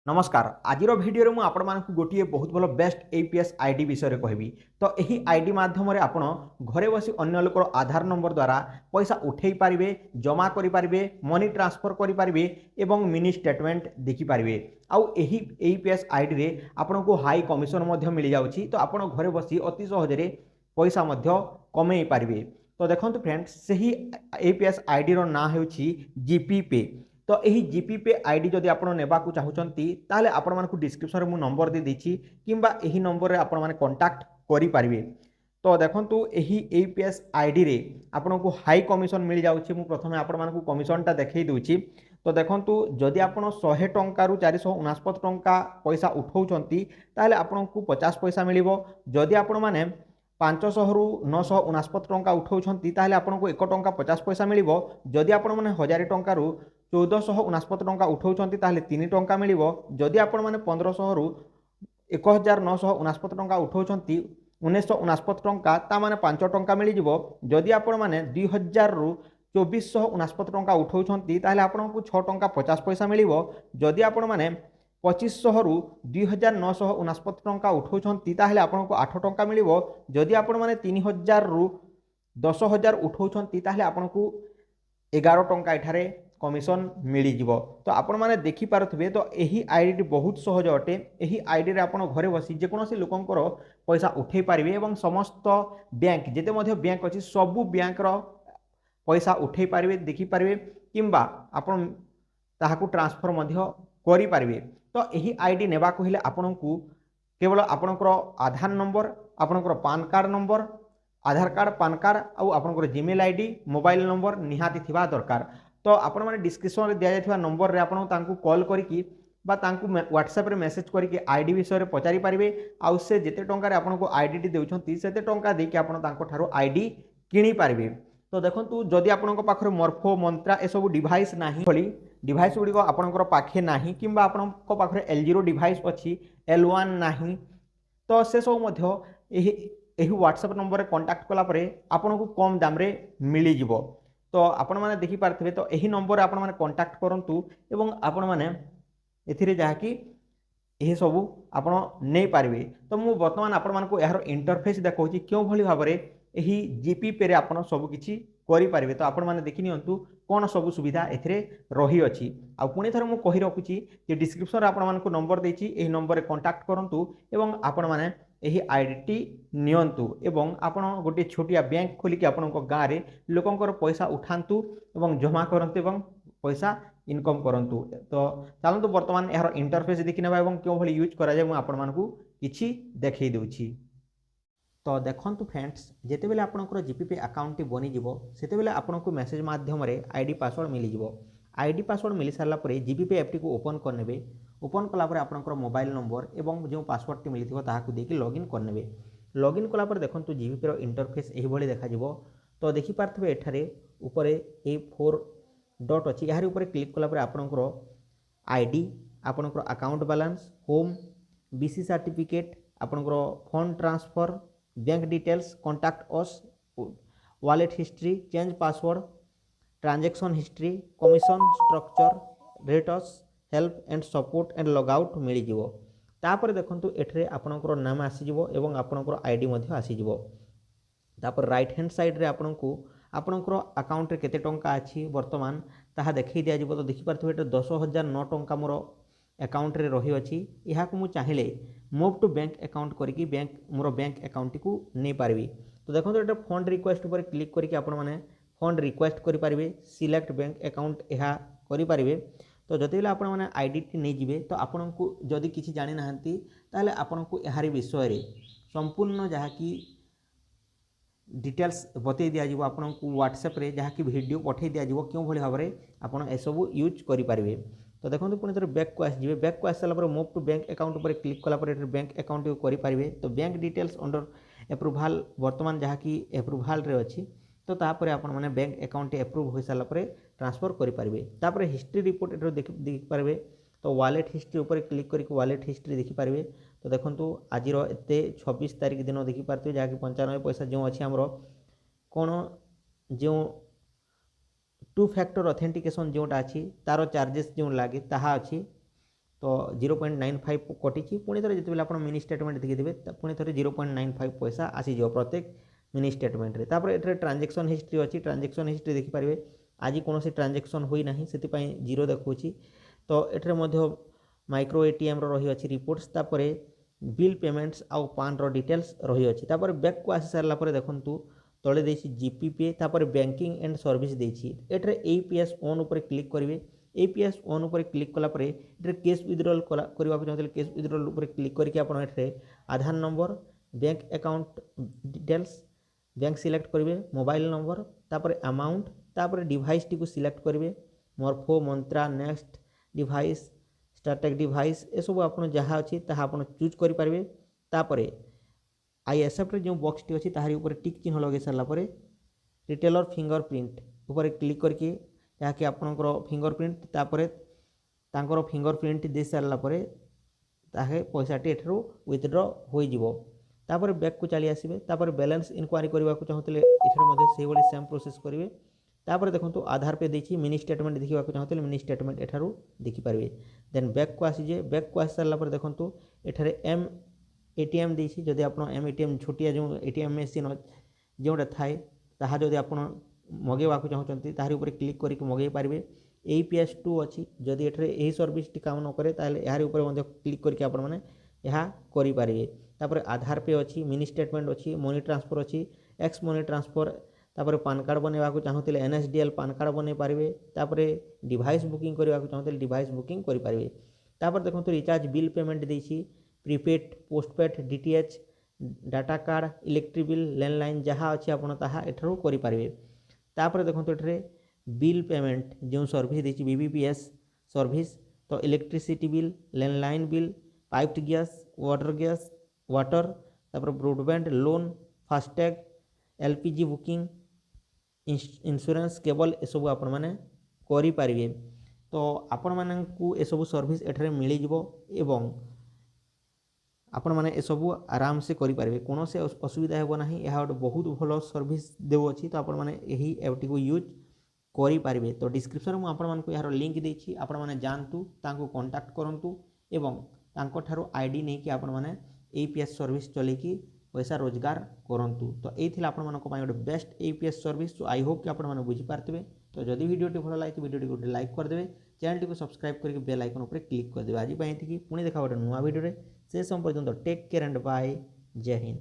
नमस्कार आज भिडियो मु आपण मानक गोटे बहुत भल बेस्ट एपीएस आईडी विषय कहबी। तो यही आईडी माध्यम आपण घरे बसी अन्य लोकर आधार नंबर द्वारा पैसा उठे पारे, जमा करि पारे, मनी ट्रांसफर करि पारे एवं मिनी स्टेटमेंट देखि पारे। आउ एही एपीएस आईडी रे आपण को हाई कमिशन मध्य मिल जाउछि। तो आपण घरे बसी अति सहजरे पैसा मध्य कमे पारे। तो देखंतु फ्रेंड्स सही एपीएस आईडी रो ना हेउछि जीपी पे। तो यही जीपी पे आईडी जदि आप नेबाकू चाहूँगी ताहले आपण मानकू डिस्क्रिप्शन में मु नंबर दे देछि किंबा एही नंबर रे आपण माने कांटेक्ट करि पारिबे। तो देखंतु एही एपीएस आईडी रे आपण को हाई कमिशन मिल जाउछि। मु प्रथमे आपण मानकू कमिशनटा देखै दोछि। तो देखंतु जदि आपण 100 टंका रु 449 टंका पैसा उठाउछंती ताहले आपण को 50 पैसा मिलिबो। जदि आपण माने 500 रु 949 टंका उठाउछंती ताहले आपण को 1 टंका 50 पैसा मिलिबो। जदि आपण माने 1000 टंका रु 1449 टंका उठाउछंती ताहले 3 टंका मिलिबो। जदि आपण माने 1500 रु 1949 टंका उठाउछंती 1949 टंका ता माने 5 टंका मिल जिवो। जदि आपण माने 2000 रु 2449 टंका उठाउछंती ताहले आपण को 6 टंका 50 पैसा मिलिबो। जदि आपण माने 2500 रु 2949 टंका उठाउछंती ताहले आपण को 8 टंका मिलिबो। जदि आपण माने 3000 रु 10000 उठाउछंती ताहले आपण को 11 टंका एठारे कमिशन मिल जिवो। तो आपण माने देखि पारथिबे। तो एही आईडी बहुत सहज अटे। एही आईडी रे आपण घरे बसी जे कोनोसी लोकंकर पैसा उठे पारिबे एवं समस्त बैंक जेते मध्ये बैंक अछि सबु बैंक रो पैसा उठे पारिबे, देखि पारिबे किंबा आपण ताहाकू ट्रांसफर मध्ये करि पारिबे। तो एही आईडी नेबा कहिले आपनकू केवल आपनकर आधार नंबर, आपनकर पान कार्ड नंबर, आधार कार्ड, पान कार्ड आउ आपनकर जीमेल आईडी, मोबाइल नंबर निहाती थिबा दरकार। तो आपण माने डिस्क्रिप्शन रे दिया जायथिबा नंबर रे आपण तांकू कॉल करिकि बा तांकू व्हाट्सएप रे मेसेज करिकि आईडी विषय रे पचारि पारिबे। आउ से जेते टंका रे आपनको आईडी टी देउछंती सेते टंका देके आपण तांको ठारो आईडी किनी पारिबे। तो देखंतु जदि आपनको पाखरे मॉर्फो, मंत्रा ए सब डिवाइस नाही भली डिवाइस गुडी को आपनकर पाखे नाही किंबा आपनको पाखरे L0 डिवाइस अछि, L1 नाही, तो से सब मध्य एही व्हाट्सएप नंबर रे कांटेक्ट कला परे आपनको कम दाम रे मिली जिवो। तो आपण माने देखि पारथिबे। तो एही नंबर आपण माने कांटेक्ट करंतु एवं आपण माने एथिरे जहा कि एही सब आपण नै पारिबे। तो मु वर्तमान आपण मानको यार इंटरफेस देखौछि क्यों भली भाबरे एही जीपी पे रे आपण सब किछि करि पारिबे। तो आपण माने देखि नियंतु कोन सब सुविधा एथिरे रही अछि। आ पुणी थर मु कहि रखुछि जे डिस्क्रिप्शन रे आपण मानको नंबर देछि, एही नंबर रे कांटेक्ट करंतु एवं आपण माने एही आईडी नियंतु एवं आपण गोटे छोटिया बैंक खोलिक आपण गाँव रे लोकंकर पैसा उठांतु एवं जमा करंतु एवं पैसा इनकम करंतु। तो चलंतु वर्तमान यार इंटरफेस देखि नेबा एवं क्यों भली यूज करा जाय मु आपण मानकू किछि देखै देउछि। तो देखंतु फ्रेंड्स जेते बेले आपनकर जीपी पे अकाउंट बनि जिवो सेते बेले आपनको मेसेज माध्यम रे आईडी पासवर्ड मिली जिवो। आईडी पासवर्ड मिली सारला परे जीपी पे ऐप टी को ओपन करनेबे। ओपन कला परे आपनकर मोबाइल नंबर एवं जो पासवर्ड टी मिलिथिबो ताहाकू देकी लॉगिन करनेबे। लॉगिन कला परे देखंतु जीपी पे रो इंटरफेस एही भली देखा जिवो। तो देखि पारथबे एठारे ऊपरे ए 4 डॉट अछि, यार ऊपर क्लिक कला परे आपनकर आईडी, आपनकर account balance, home, BC certificate, आपनकर fund transfer, bank details, contact us, wallet history, change password, transaction history, commission structure, rates, help and support and log out मिल जिवो। तापर देखंतु एठरे आपनकर नाम आसी जिवो एवं आपनकर आईडी मध्ये आसी जिवो। तापर राइट हैंड साइड रे आपनकर अकाउंट रे केते टंका अछि वर्तमान ताहा देखै दिया जिवो। तो देखि पारथबे एटा 10009 टंका मोर अकाउंट रे रही अछि। एहा को मु चाहिले मूव टू बैंक अकाउंट करिकि बैंक मोर बैंक अकाउंट को नै पारबी। तो देखंतु एटा फंड रिक्वेस्ट पर क्लिक करिकि आपण माने फंड रिक्वेस्ट करि पारिबे। सिलेक्ट बैंक अकाउंट एहा करि पारिबे। तो जति बेला आपण माने आईडी टी नै जिवे तो आपनकू जदि किछि जानि नाहंती ताले आपनकू एहारी विषय रे संपूर्ण जहा कि डिटेल्स बतै दिया जिवो। आपनकू व्हाट्सएप रे जहा कि वीडियो पठै दिया जिवो क्यों भली भाबरे आपण ए सब यूज करि पारिबे। तो देखंतु पुणी थोड़े बैक को आस जिवे। बैक को आसला पर मूव टू बैंक अकाउंट पर क्लिक कला पर बैंक अकाउंट को करि पारिबे। तो बैंक डिटेल्स अंडर अप्रूवल वर्तमान जहा कि अप्रूवल रे अछि। तो तापर आपण माने बैंक अकाउंट अप्रूव होई साला पर ट्रांसफर करि पारिबे। तापर हिस्ट्री रिपोर्ट एठो देख पारिबे। तो वॉलेट हिस्ट्री ऊपर क्लिक करिक वॉलेट हिस्ट्री देखि पारिबे। तो देखंतु आजिरो एते 26 तारिख दिन देखि पारते जहा कि 95 पैसा जो अछि हमरो कोन जो 2 फैक्टर ऑथेंटिकेशन जोटा अच्छी तार चार्जेस जो लगे ताहा अच्छी। तो 0.95 कटी पुणी थे जिते आप मिनी स्टेटमेंट देखिए पुणी थे 0.95 पैसा आसीज प्रत्येक मिनी स्टेटमेंट रे। तापर एठरे ट्रांजैक्शन हिस्ट्री अच्छी ट्रांजैक्शन हिस्ट्री देखिपारे आज कौन ट्रांजैक्शन होई नाही से जीरो देखुची। तो एठरे मध्य माइक्रो एटीएम रही अच्छी रिपोर्ट्स तापरे बिल पेमेंट्स आउ पान रो डिटेल्स रही अच्छी। तापर बैक को आसी सारा पर देखंतु तले देछि जीपी पे तापर बैंकिंग एंड सर्विस देछि एठरे एपीएस ऑन ऊपर क्लिक करिवे। एपीएस ऑन ऊपर क्लिक कला परे एठरे कैश विथड्रॉल करबा को चाहते कैश विथड्रॉल ऊपर क्लिक करके आपण एठरे Aadhaar number bank account details bank select करेंगे मोबाइल नंबर तापर अमाउंट तापर डिवाइस टी को सिलेक्ट करेंगे Morpho Mantra next device Startek device ये सब आप जहाँ अच्छी ताहा आप चूज करेंगे। तापर आई एक्सेप्ट जो बॉक्स टी अच्छी ताहारी ऊपर टिक चिन्ह लगे सारापर रिटेलर फिंगरप्रिंट ऊपर क्लिक करके जहाँकि आपंकर फिंगरप्रिंट तापर तांकर फिंगरप्रिंट दे सारापर ताहे पैसाटी एठू विथड्र हो तापर बैक को चली आसबे। तापर बैलेंस इनक्वारी करने को चाहते से भाई सेम प्रोसेस करेंगे। तापर देखो आधार पे देखिए मिनी स्टेटमेंट देखा चाहते मिनी स्टेटमेंट एठारू देखिपारे। देन बैक को आसीजे बैक को आसी सारा देखो एठारे एम एटीएम देछि जदि आप एम एटीएम छोटिया जो एटीएम मेसीन जोटा थाए ताहा जदि आप मगेवा चाहते ताहारी ऊपर क्लिक करके मगे पारे। APS2 अच्छी जदि एठारे यही सर्विस टी काम न करे ताहले यार ऊपर क्लिक करके आपण माने यह करें। तापर आधार पे अच्छी मिनी स्टेटमेंट अच्छी मनी ट्रांसफर अच्छी एक्स मनी ट्रांसफर तापर पान कार्ड बनवा चाहते NSDL पान कार्ड बन पारे। तापर डिवाइस बुकिंग करने को चाहते डिवाइस बुकिंग करें। तापर देखो रिचार्ज बिल पेमेंट देछि prepaid postpaid DTH data card electric bill landline जहाँ अच्छी आप एठारू करें। तापर देखो ये बिल पेमेंट जो सर्विस देछि BBPS सर्विस तो electricity bill landline bill piped gas water तापर broadband loan FASTag LPG booking insurance cable ये सब आपण माने करि पारिबे। तो आपण माननकु ये सब सर्विस एठारे मिली जिवो एवं आपण माने ये सब आराम से करि पारिबे कोनो से असुविधा हेबो नाही। यह बहुत भलो सर्विस देउ अछि तो आपण माने एही ऐप टी को यूज करि पारिबे। तो डिस्क्रिप्शन में आपण मानकु यार लिंक देछि आपण माने जानतु तांको कांटेक्ट करंतु एवं तांको ठारो आईडी नै कि आपण माने APS सर्विस चले कि पैसा रोजगार करंतु। तो ये आपण मानक गोटे बेस्ट APS सर्विस। तो आई होप कि आपण माने बुझी पारथिबे। तो जदि वीडियो टी भल लागे वीडियो टी गोटे लाइक कर देबे चैनल टी को सब्सक्राइब करके बेल आइकन ऊपर क्लिक कर देबे। आज पई एतिकी पुणी देखा गोटे नुवा वीडियो रे से सम पर्यंत टेक केयर एंड बाय जय हिंद।